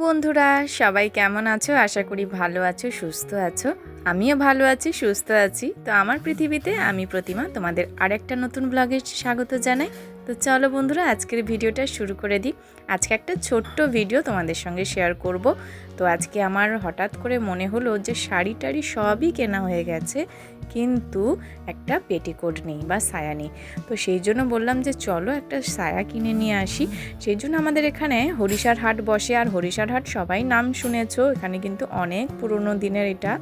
বন্ধুরা, সবাই কেমন আছো? আশা করি ভালো আছো, সুস্থ আছো। আমিও ভালো আছি, সুস্থ আছি। তো আমার পৃথিবীতে আমি প্রতিমা তোমাদের আরেকটা নতুন ব্লগে স্বাগত জানাই। তো চলো বন্ধুরা, আজকের ভিডিওটা শুরু করে দিই। আজকে একটা ছোট্ট ভিডিও তোমাদের সঙ্গে শেয়ার করব। তো আজকে আমার হঠাৎ করে মনে হলো যে শাড়ি টাড়ি সবই কেনা হয়ে গেছে, কিন্তু একটা পেটিকোট নেই বা সায়া নেই। তো সেই জন্য বললাম যে চলো একটা সায়া কিনে নিয়ে আসি। সেই জন্য আমাদের এখানে হরিষার হাট বসে, আর হরিষার হাট সবাই নাম শুনেছো। এখানে কিন্তু অনেক পুরনো দিনের এটা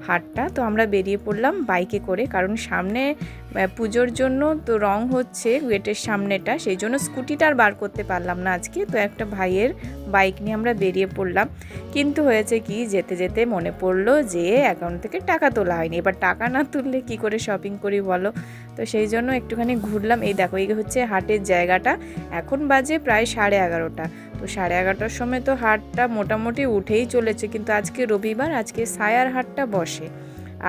হাটটা। তো আমরা বেরিয়ে পড়লাম বাইকে করে, কারণ সামনে পুজোর জন্য তো রং হচ্ছে গেটের সামনেটা, সেই জন্য স্কুটিটা আর বার করতে পারলাম না আজকে। তো একটা ভাইয়ের বাইক নিয়ে আমরা বেরিয়ে পড়লাম। কিন্তু হয়েছে কি, যেতে যেতে মনে পড়লো যে অ্যাকাউন্ট থেকে টাকা তোলা হয়নি। এবার টাকা না তুললে কি করে শপিং করি বলো। তো সেই জন্য একটুখানি ঘুরলাম। এই দেখো, এই হচ্ছে হাটের জায়গাটা। এখন বাজে প্রায় 11:30। তো 11:30টার সময় তো হাটটা মোটামুটি উঠেই চলেছে, কিন্তু আজকে রবিবার, আজকে সায়ার হাটটা বসে,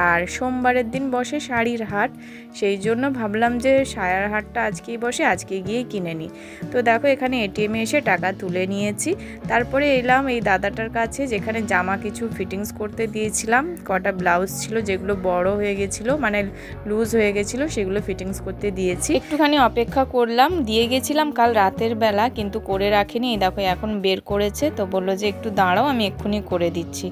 আর সোমবারের দিন বসে শাড়ির হাট। সেই জন্য ভাবলাম যে সায়ার হাটটা আজকেই বসে, আজকে গিয়েই কিনে নিই। তো দেখো, এখানে এটিএমে এসে টাকা তুলে নিয়েছি। তারপরে এলাম এই দাদাটার কাছে, যেখানে জামা কিছু ফিটিংস করতে দিয়েছিলাম। কটা ব্লাউজ ছিল যেগুলো বড় হয়ে গেছিলো, মানে লুজ হয়ে গেছিলো, সেগুলো ফিটিংস করতে দিয়েছি। একটুখানি অপেক্ষা করলাম, দিয়ে গেছিলাম কাল রাতের বেলা, কিন্তু করে রাখেনি। দেখো এখন বের করেছে, তো বললো যে একটু দাঁড়াও, আমি এক্ষুনি করে দিচ্ছি।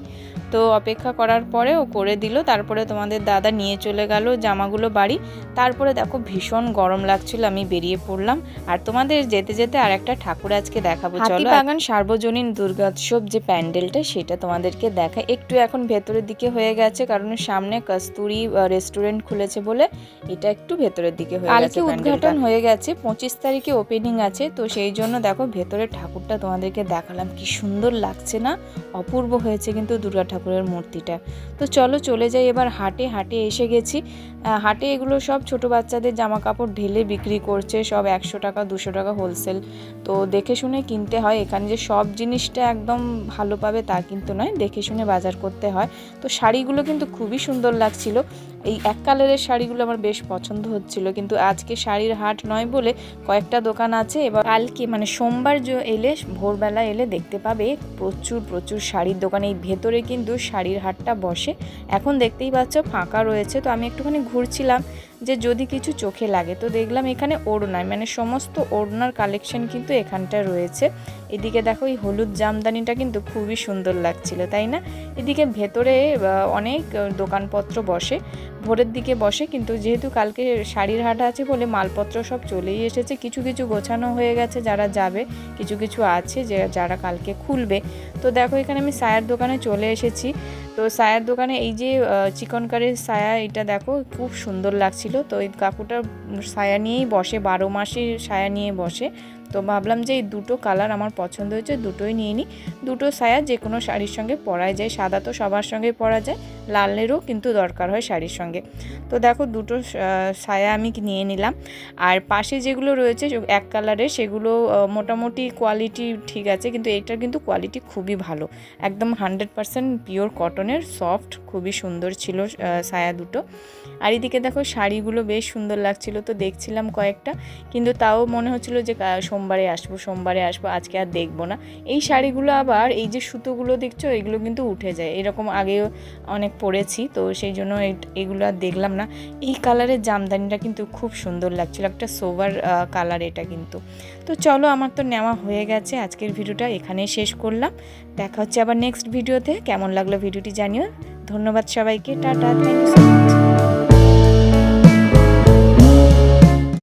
তো অপেক্ষা করার পরে ও করে দিল। তারপরে তোমাদের দাদা নিয়ে চলে গেল জামাগুলো বাড়ি। তারপরে দেখো ভীষণ গরম লাগছিল, আমি বেরিয়ে পড়লাম। আর তোমাদের যেতে যেতে আর একটা ঠাকুর আজকে দেখাবো, চলো। হাতিবাগান সার্বজনীন দুর্গোৎসব যে প্যান্ডেলটা, সেটা তোমাদেরকে দেখায়। একটু এখন ভেতরের দিকে হয়ে গেছে, কারণ সামনে কস্তুরি রেস্টুরেন্ট খুলেছে বলে এটা একটু ভেতরের দিকে হয়ে গেছে। কালকে উদ্ঘাটন হয়ে গেছে, 25 তারিখে ওপেনিং আছে। তো সেই জন্য দেখো ভেতরের ঠাকুরটা তোমাদেরকে দেখালাম, কি সুন্দর লাগছে না? অপূর্ব হয়েছে কিন্তু দুর্গা ঠাকুরের মূর্তিটা। তো চলো চলে যাই এবার হাটে। হাটে এসে গেছি। হাটে এগুলো সব ছোট বাচ্চাদের জামা কাপড় ঢেলে বিক্রি করছে, সব 100 টাকা 200 টাকা হোলসেল। তো দেখে শুনে কিনতে হয়। এখানে যে সব জিনিসটা একদম ভালো পাবে তা কিন্তু নয়, দেখে শুনে বাজার করতে হয়। তো শাড়িগুলো কিন্তু খুবই সুন্দর লাগছিল। এই এক কালারের শাড়িগুলো আমার বেশ পছন্দ হচ্ছিল, কিন্তু আজকে শাড়ির হাট নয় বলে কয়েকটা দোকান আছে। এবার কালকে মানে সোমবার এলে, ভোরবেলা এলে দেখতে পাবে প্রচুর প্রচুর শাড়ির দোকান। এই ভেতরে কিন্তু শাড়ির হাটটা বসে। এখন দেখতেই পাচ্ছ ফাঁকা রয়েছে। তো আমি একটুখানি ঘুরছিলাম যে যদি কিছু চোখে লাগে। তো দেখলাম এখানে ওড়নায়, মানে সমস্ত ওড়নার কালেকশন কিন্তু এখানটায় রয়েছে। এদিকে দেখো, এই হলুদ জামদানিটা কিন্তু খুবই সুন্দর লাগছিল, তাই না? এদিকে ভেতরে অনেক দোকানপত্র বসে, ভোরের দিকে বসে, কিন্তু যেহেতু কালকে শাড়ির হাট আছে বলে মালপত্র সব চলেই এসেছে। কিছু কিছু গোছানো হয়ে গেছে যারা যাবে, কিছু কিছু আছে যে যারা কালকে খুলবে। তো দেখো, এখানে আমি সায়ার দোকানে চলে এসেছি। তো সায়ার দোকানে এই যে চিকনকারের সায়া, এটা দেখো খুব সুন্দর লাগছিল। তো এই কাকুটা সায়া নিয়েই বসে, 12 মাসই সায়া নিয়ে বসে। তো ভাবলাম যে এই দুটো কালার আমার পছন্দ হয়েছে, দুটোই নিয়ে নিই। দুটো সায়া যে কোনো শাড়ির সঙ্গে পরাই যায়, সাদা তো সবার সঙ্গে পরা যায়, লালেরও কিন্তু দরকার হয় শাড়ির সঙ্গে। তো দেখো দুটো সায়া আমি নিয়ে নিলাম। আর পাশে যেগুলো রয়েছে এক কালারের, সেগুলো মোটামুটি কোয়ালিটি ঠিক আছে, কিন্তু এইটার কিন্তু কোয়ালিটি খুবই ভালো, একদম 100% পিওর কটনের, সফট, খুবই সুন্দর ছিল সায়া দুটো। আর এদিকে দেখো শাড়িগুলো বেশ সুন্দর লাগছিল। তো দেখছিলাম কয়েকটা, কিন্তু তাও মনে হচ্ছিল যে সোমবারে আসবো, আজকে আর দেখবো না। এই শাড়িগুলো আবার এই যে সুতোগুলো দেখছো, এগুলো কিন্তু উঠে যায়, এরকম আগেও অনেক পরেছি। তো সেই জন্য এগুলো আর দেখলাম না। এই কালারের জামদানিটা কিন্তু খুব সুন্দর লাগছিল, একটা সোভার কালার এটা কিন্তু। তো চলো, আমার তো নেওয়া হয়ে গেছে। আজকের ভিডিওটা এখানেই শেষ করলাম। দেখা হচ্ছে আবার নেক্সট ভিডিওতে। কেমন লাগলো ভিডিওটি জানিও। ধন্যবাদ সবাইকে, tata, thank you so much.